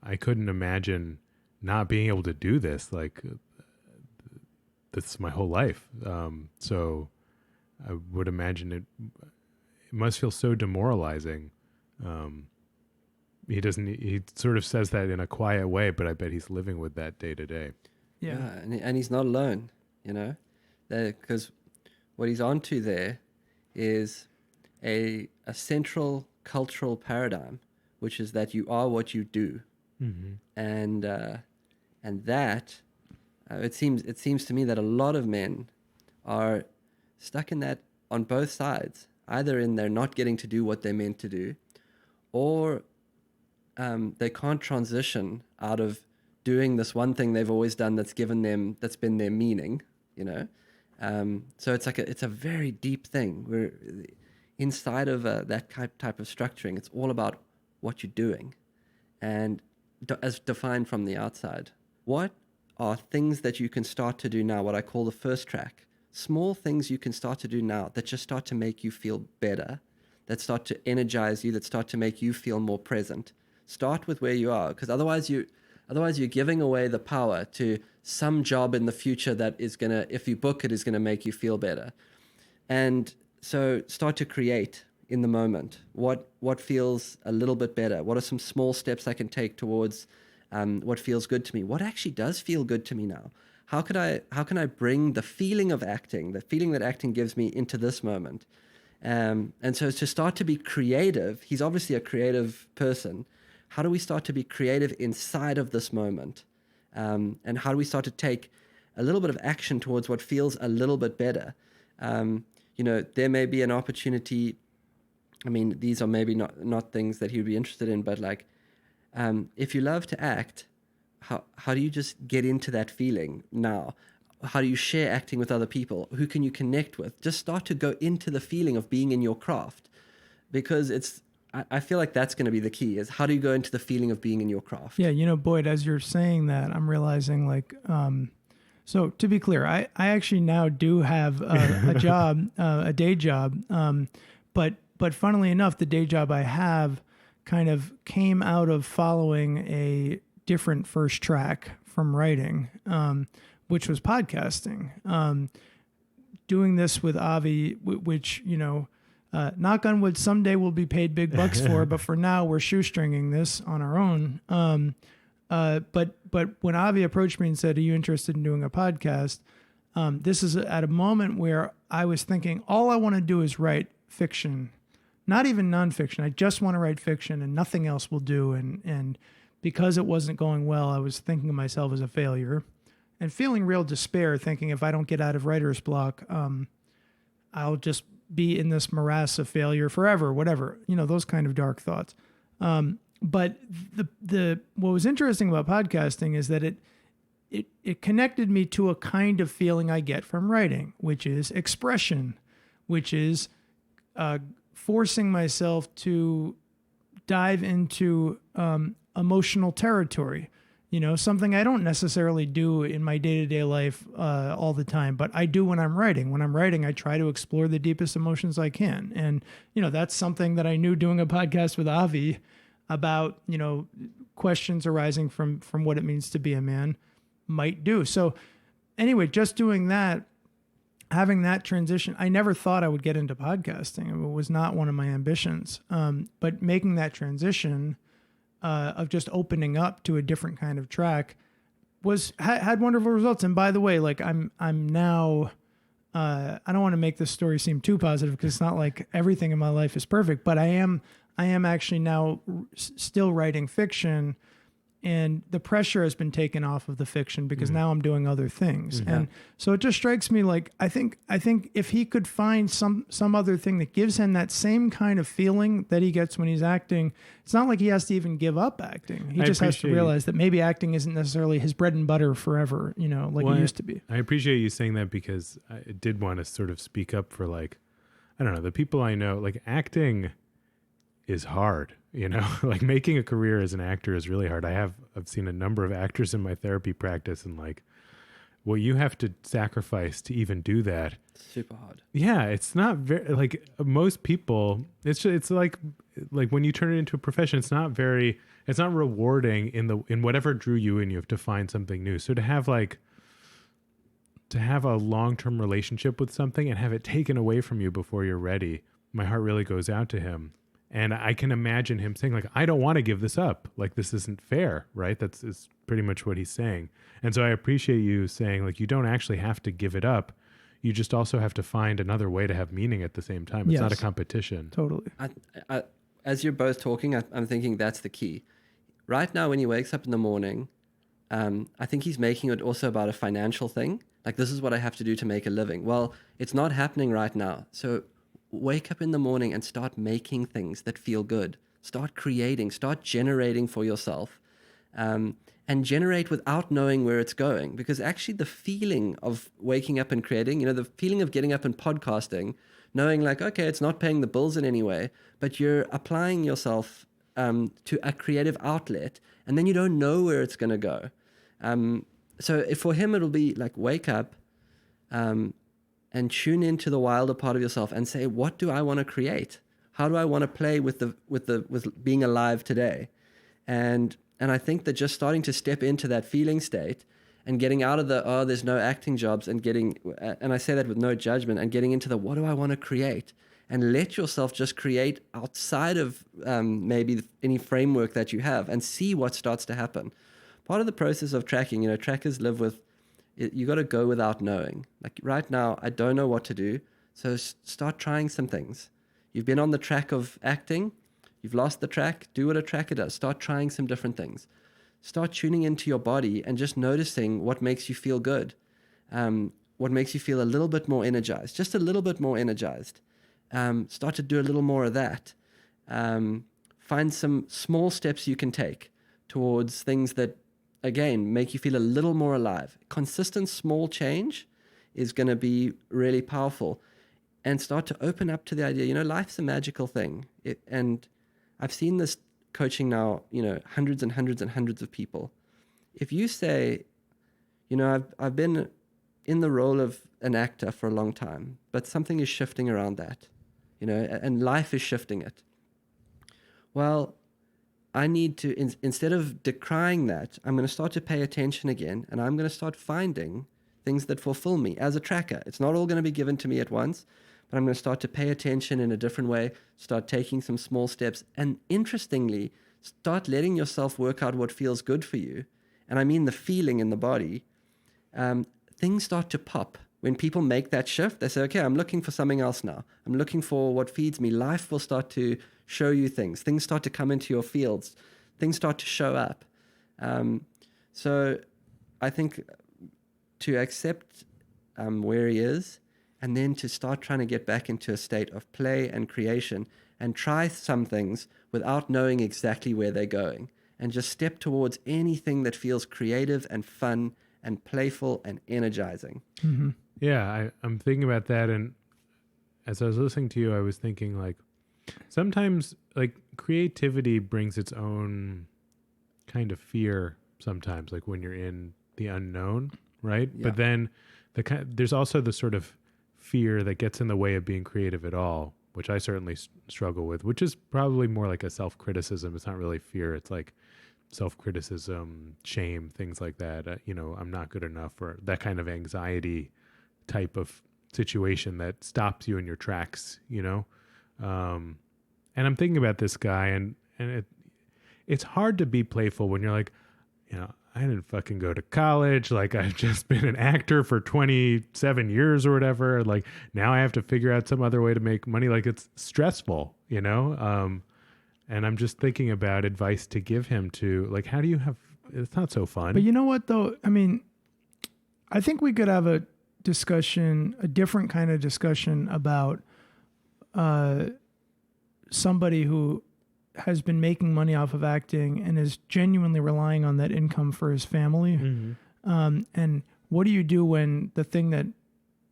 I couldn't imagine not being able to do this. Like, this is my whole life. So I would imagine it must feel so demoralizing. He sort of says that in a quiet way, but I bet he's living with that day to day. Yeah. And he's not alone, because what he's onto there is a central cultural paradigm, which is that you are what you do. Mm-hmm. And that, it seems to me that a lot of men are stuck in that on both sides, either in they're not getting to do what they're meant to do, or they can't transition out of doing this one thing they've always done that's been their meaning, So it's a very deep thing. We're inside of that type of structuring. It's all about what you're doing, and as defined from the outside. What are things that you can start to do now? What I call the first track. Small things you can start to do now that just start to make you feel better, that start to energize you, that start to make you feel more present. Start with where you are, because otherwise you're giving away the power to some job in the future that is gonna, if you book it, is gonna make you feel better. And so start to create in the moment. What feels a little bit better? What are some small steps I can take towards what feels good to me? What actually does feel good to me now? How can I bring the feeling of acting, the feeling that acting gives me, into this moment? And so to start to be creative, he's obviously a creative person. How do we start to be creative inside of this moment? And how do we start to take a little bit of action towards what feels a little bit better? There may be an opportunity. I mean, these are maybe not things that he would be interested in, but if you love to act, how do you just get into that feeling now? How do you share acting with other people? Who can you connect with? Just start to go into the feeling of being in your craft, because I feel like that's going to be the key, is how do you go into the feeling of being in your craft? Yeah, Boyd, as you're saying that, I'm realizing so to be clear, I actually now do have a job, a day job. But funnily enough, the day job I have kind of came out of following a different first track from writing, which was podcasting. Doing this with Avi, which, knock on wood, someday we'll be paid big bucks for, but for now we're shoestringing this on our own. But when Avi approached me and said, "Are you interested in doing a podcast?" This is at a moment where I was thinking, all I want to do is write fiction, not even nonfiction. I just want to write fiction, and nothing else will do. And because it wasn't going well, I was thinking of myself as a failure and feeling real despair, thinking if I don't get out of writer's block, I'll just be in this morass of failure forever, whatever, those kind of dark thoughts. But what was interesting about podcasting is that it connected me to a kind of feeling I get from writing, which is expression, which is forcing myself to dive into emotional territory. Something I don't necessarily do in my day-to-day life all the time, but I do when I'm writing. When I'm writing, I try to explore the deepest emotions I can. And, that's something that I knew doing a podcast with Avi about, questions arising from what it means to be a man. might do. So anyway, just doing that, having that transition, I never thought I would get into podcasting. It was not one of my ambitions. But making that transition of just opening up to a different kind of track had wonderful results. And by the way, like I'm now, I don't want to make this story seem too positive because it's not like everything in my life is perfect, but I am actually now still writing fiction, and the pressure has been taken off of the fiction because now I'm doing other things. Mm-hmm. And so it just strikes me like, I think if he could find some other thing that gives him that same kind of feeling that he gets when he's acting, it's not like he has to even give up acting. He just has to realize that maybe acting isn't necessarily his bread and butter forever, like it used to be. I appreciate you saying that because I did want to sort of speak up for, like, I don't know, the people I know, like, acting is hard, like making a career as an actor is really hard. I've seen a number of actors in my therapy practice, and like what you have to sacrifice to even do that. Super hard. Yeah. It's not very, like most people, it's like when you turn it into a profession, it's not rewarding in whatever drew you in. You have to find something new. So to have a long-term relationship with something and have it taken away from you before you're ready, my heart really goes out to him. And I can imagine him saying, like, I don't want to give this up. Like, this isn't fair, right? That's pretty much what he's saying. And so I appreciate you saying, like, you don't actually have to give it up. You just also have to find another way to have meaning at the same time. It's not a competition. Totally. As you're both talking, I'm thinking that's the key. Right now, when he wakes up in the morning, I think he's making it also about a financial thing. Like, this is what I have to do to make a living. Well, it's not happening right now. So wake up in the morning and start making things that feel good. Start creating, start generating for yourself, and generate without knowing where it's going. Because actually the feeling of waking up and creating, the feeling of getting up and podcasting, knowing like, okay, it's not paying the bills in any way, but you're applying yourself to a creative outlet, and then you don't know where it's going to go. So for him, it'll be like, wake up, and tune into the wilder part of yourself and say, what do I want to create? How do I want to play with being alive today? And I think that just starting to step into that feeling state and getting out of there's no acting jobs, and I say that with no judgment, and getting into what do I want to create? And let yourself just create outside of maybe any framework that you have, and see what starts to happen. Part of the process of tracking, trackers live with, you got to go without knowing. Like right now, I don't know what to do. So start trying some things. You've been on the track of acting. You've lost the track. Do what a tracker does. Start trying some different things. Start tuning into your body and just noticing what makes you feel good. What makes you feel a little bit more energized, just a little bit more energized. Start to do a little more of that. Find some small steps you can take towards things that, again, make you feel a little more alive. Consistent small change is going to be really powerful, and start to open up to the idea, life's a magical thing. And I've seen this coaching now, hundreds and hundreds and hundreds of people. If you say, I've been in the role of an actor for a long time, but something is shifting around that, and life is shifting it. Well, I need to, instead of decrying that, I'm going to start to pay attention again, and I'm going to start finding things that fulfill me as a tracker. It's not all going to be given to me at once, but I'm going to start to pay attention in a different way, start taking some small steps, and interestingly, start letting yourself work out what feels good for you. And I mean the feeling in the body. Things start to pop. When people make that shift, they say, okay, I'm looking for something else now. I'm looking for what feeds me. Life will start to show you things. Things start to come into your fields. Things start to show up. So I think to accept where he is, and then to start trying to get back into a state of play and creation, and try some things without knowing exactly where they're going, and just step towards anything that feels creative and fun and playful and energizing. Mm-hmm. Yeah, I'm thinking about that, and as I was listening to you, I was thinking like, sometimes like creativity brings its own kind of fear sometimes, like when you're in the unknown, right? Yeah. But then there's also the sort of fear that gets in the way of being creative at all, which I certainly struggle with, which is probably more like a self-criticism. It's not really fear. It's like self-criticism, shame, things like that. I'm not good enough, or that kind of anxiety type of situation that stops you in your tracks, And I'm thinking about this guy, and it's hard to be playful when you're like, I didn't fucking go to college. Like, I've just been an actor for 27 years or whatever. Like, now I have to figure out some other way to make money. Like, it's stressful, and I'm just thinking about advice to give him to, like, how do you have, it's not so fun. But you know what, though? I mean, I think we could have a different kind of discussion about somebody who has been making money off of acting and is genuinely relying on that income for his family. Mm-hmm. And what do you do when the thing that,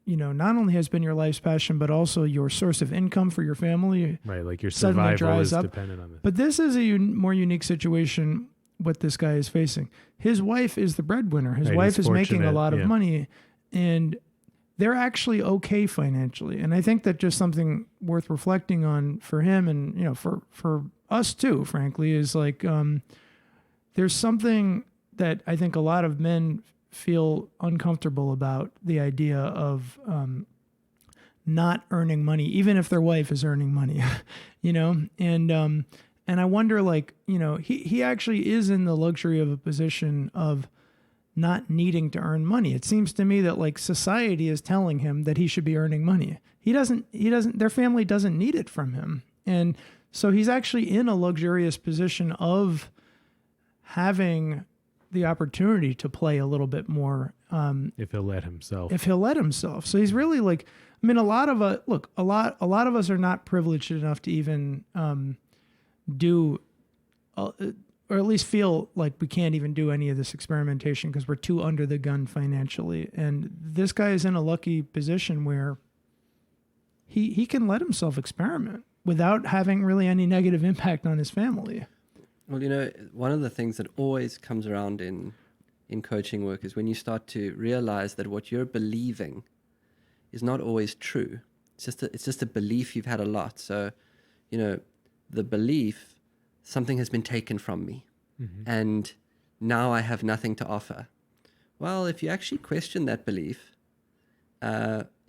not only has been your life's passion, but also your source of income for your family. Right. Like your suddenly survival dries is up. dependent on this. But this is a more unique situation what this guy is facing. His wife is the breadwinner. His Right, wife he's is making a fortunate, lot of yeah. money, and they're actually okay financially. And I think that just something worth reflecting on for him and, for us too, frankly, is like, there's something that I think a lot of men feel uncomfortable about, the idea of, not earning money, even if their wife is earning money, and I wonder, like, he actually is in the luxury of a position of not needing to earn money. It seems to me that, like, society is telling him that he should be earning money. Their family doesn't need it from him. And so he's actually in a luxurious position of having the opportunity to play a little bit more. If he'll let himself. So he's really, like, I mean, a lot of us are not privileged enough to even do, or at least feel like we can't even do any of this experimentation because we're too under the gun financially. And this guy is in a lucky position where he can let himself experiment without having really any negative impact on his family. Well, one of the things that always comes around in coaching work is when you start to realize that what you're believing is not always true. It's just a belief you've had a lot. So, the belief, something has been taken from me, Mm-hmm. and now I have nothing to offer. Well, if you actually question that belief,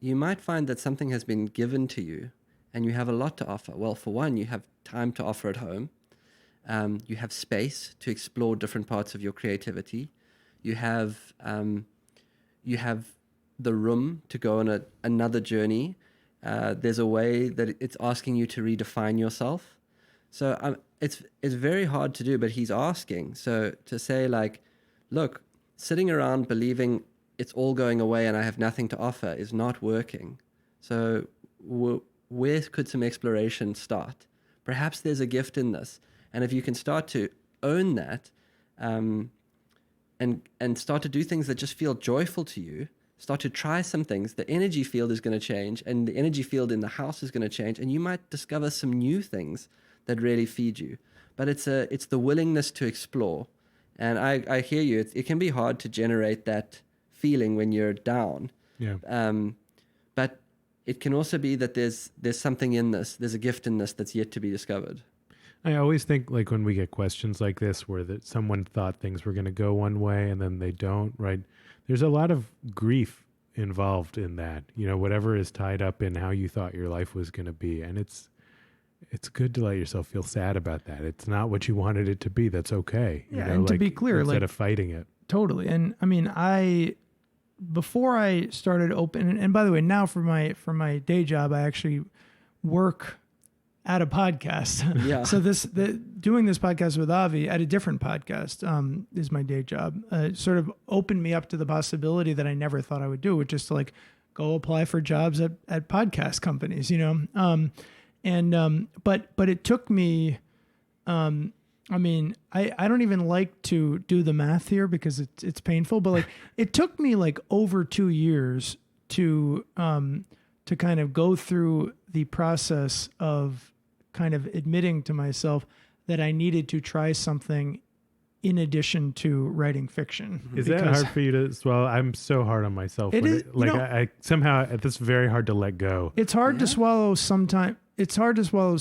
you might find that something has been given to you and you have a lot to offer. Well, for one, you have time to offer at home. You have space to explore different parts of your creativity. You have the room to go on another journey. There's a way that it's asking you to redefine yourself. So it's very hard to do, but he's asking. So to say, like, look, sitting around believing it's all going away and I have nothing to offer is not working. So where could some exploration start? Perhaps there's a gift in this. And if you can start to own that, and start to do things that just feel joyful to you, start to try some things, the energy field is going to change, and the energy field in the house is going to change, and you might discover some new things that really feed you. But it's the willingness to explore. And I hear you. It can be hard to generate that feeling when you're down. Yeah. But it can also be that there's something in this. There's a gift in this that's yet to be discovered. I always think, like, when we get questions like this where someone thought things were going to go one way and then they don't, right? There's a lot of grief involved in that, whatever is tied up in how you thought your life was going to be. And it's good to let yourself feel sad about that. It's not what you wanted it to be. That's okay. Yeah, and to be clear, instead of fighting it. Totally. And I mean, before I started open, and by the way, now for my day job, I actually work at a podcast. Yeah. So doing this podcast with Avi at a different podcast is my day job. Sort of opened me up to the possibility that I never thought I would do, which is to, like, go apply for jobs at podcast companies, but it took me, I mean, I don't even like to do the math here because it's painful, but, like, it took me, like, over 2 years to kind of go through the process of kind of admitting to myself that I needed to try something in addition to writing fiction. Is that hard for you to swallow? I'm so hard on myself. I somehow, it's very hard to let go. It's hard to swallow sometimes. It's hard to swallow.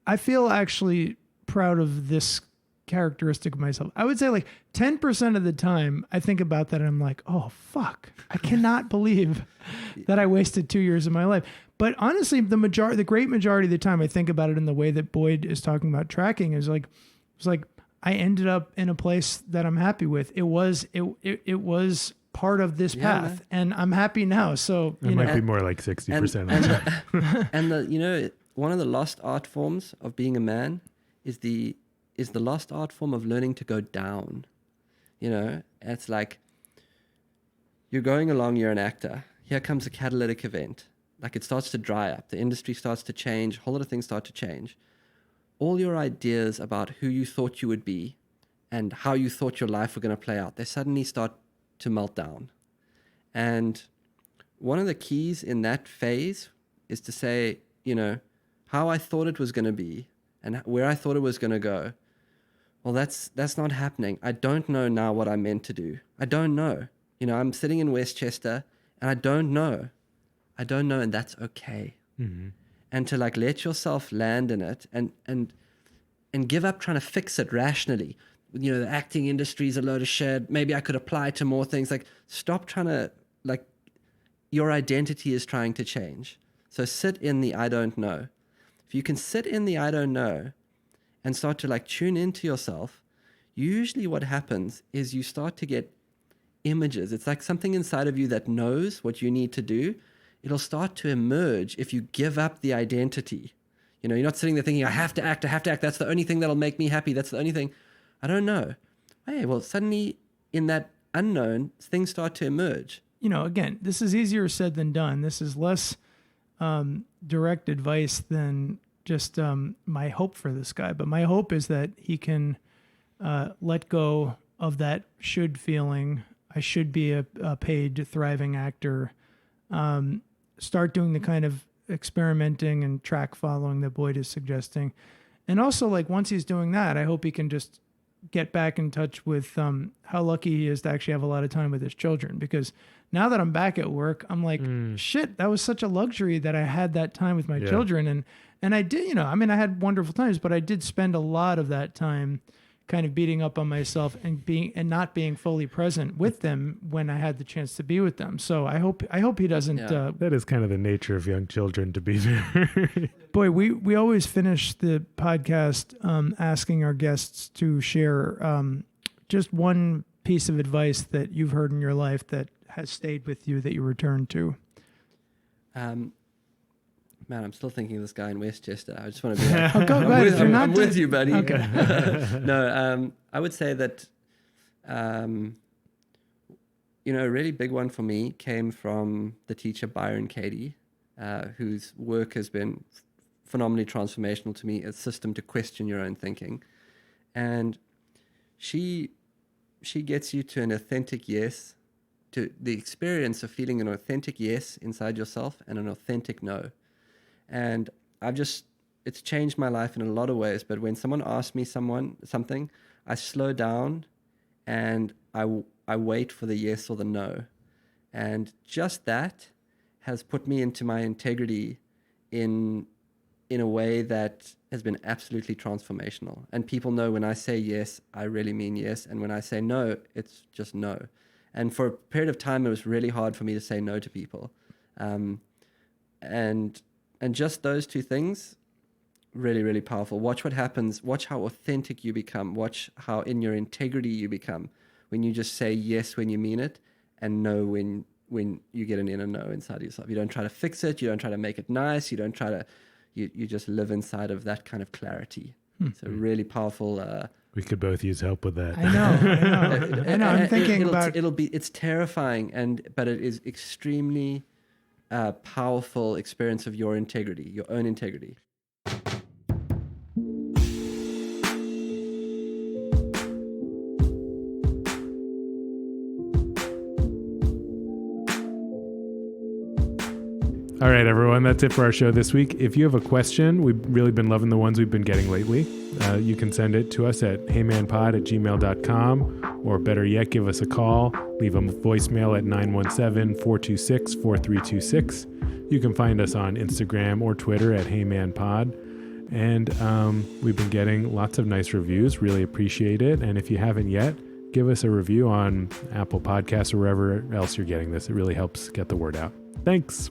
I feel actually proud of this characteristic of myself. I would say like 10% of the time I think about that and I'm like, oh fuck, I cannot believe that I wasted 2 years of my life. But honestly, the great majority of the time I think about it in the way that Boyd is talking about tracking is like, it's like I ended up in a place that I'm happy with. It was part of this path, and I'm happy now. So it might be more like 60%. And one of the lost art forms of being a man is the lost art form of learning to go down. It's like you're going along, you're an actor. Here comes a catalytic event. Like it starts to dry up. The industry starts to change. A whole lot of things start to change. All your ideas about who you thought you would be and how you thought your life were going to play out, they suddenly start to melt down. And one of the keys in that phase is to say, how I thought it was going to be and where I thought it was going to go. Well, that's not happening. I don't know now what I'm meant to do. I don't know. I'm sitting in Westchester and I don't know. And that's okay. Mm-hmm. And to like let yourself land in it and give up trying to fix it rationally. The acting industry is a load of shit. Maybe I could apply to more things. Like stop trying to, like, your identity is trying to change. So sit in the I don't know. If you can sit in the I don't know and start to like tune into yourself, usually what happens is you start to get images. It's like something inside of you that knows what you need to do. It'll start to emerge if you give up the identity. You're not sitting there thinking, I have to act. That's the only thing that'll make me happy. That's the only thing. I don't know. Hey, well, suddenly in that unknown, things start to emerge. Again, this is easier said than done. This is less direct advice than just my hope for this guy. But my hope is that he can let go of that should feeling. I should be a paid, thriving actor. Start doing the kind of experimenting and track following that Boyd is suggesting. And also, like, once he's doing that, I hope he can just get back in touch with how lucky he is to actually have a lot of time with his children. Because now that I'm back at work, I'm like, shit, that was such a luxury that I had that time with my children. And I did, I had wonderful times, but I did spend a lot of that time kind of beating up on myself and not being fully present with them when I had the chance to be with them. So I hope he doesn't. That is kind of the nature of young children, to be fair. Boy, we always finish the podcast asking our guests to share just one piece of advice that you've heard in your life that has stayed with you that you return to. Man, I'm still thinking of this guy in Westchester. I just want to be like, go ahead. I'm with you, buddy. Okay. No, I would say that, a really big one for me came from the teacher Byron Katie, whose work has been phenomenally transformational to me, a system to question your own thinking. And she gets you to an authentic yes, to the experience of feeling an authentic yes inside yourself and an authentic no. And it's changed my life in a lot of ways. But when someone asks me something, I slow down and I wait for the yes or the no. And just that has put me into my integrity in a way that has been absolutely transformational. And people know when I say yes, I really mean yes. And when I say no, it's just no. And for a period of time, it was really hard for me to say no to people. And just those two things, really, really powerful. Watch what happens. Watch how authentic you become. Watch how in your integrity you become when you just say yes when you mean it and no when you get an inner no inside of yourself. You don't try to fix it. You don't try to make it nice. You don't try to, you just live inside of that kind of clarity. So really powerful. We could both use help with that. I know. I'm thinking it's terrifying but it is extremely powerful experience of your integrity, your own integrity. All right, everyone, that's it for our show this week. If you have a question, we've really been loving the ones we've been getting lately. You can send it to us at heymanpod@gmail.com, or better yet, give us a call. Leave a voicemail at 917-426-4326. You can find us on Instagram or Twitter at heymanpod. And we've been getting lots of nice reviews. Really appreciate it. And if you haven't yet, give us a review on Apple Podcasts or wherever else you're getting this. It really helps get the word out. Thanks.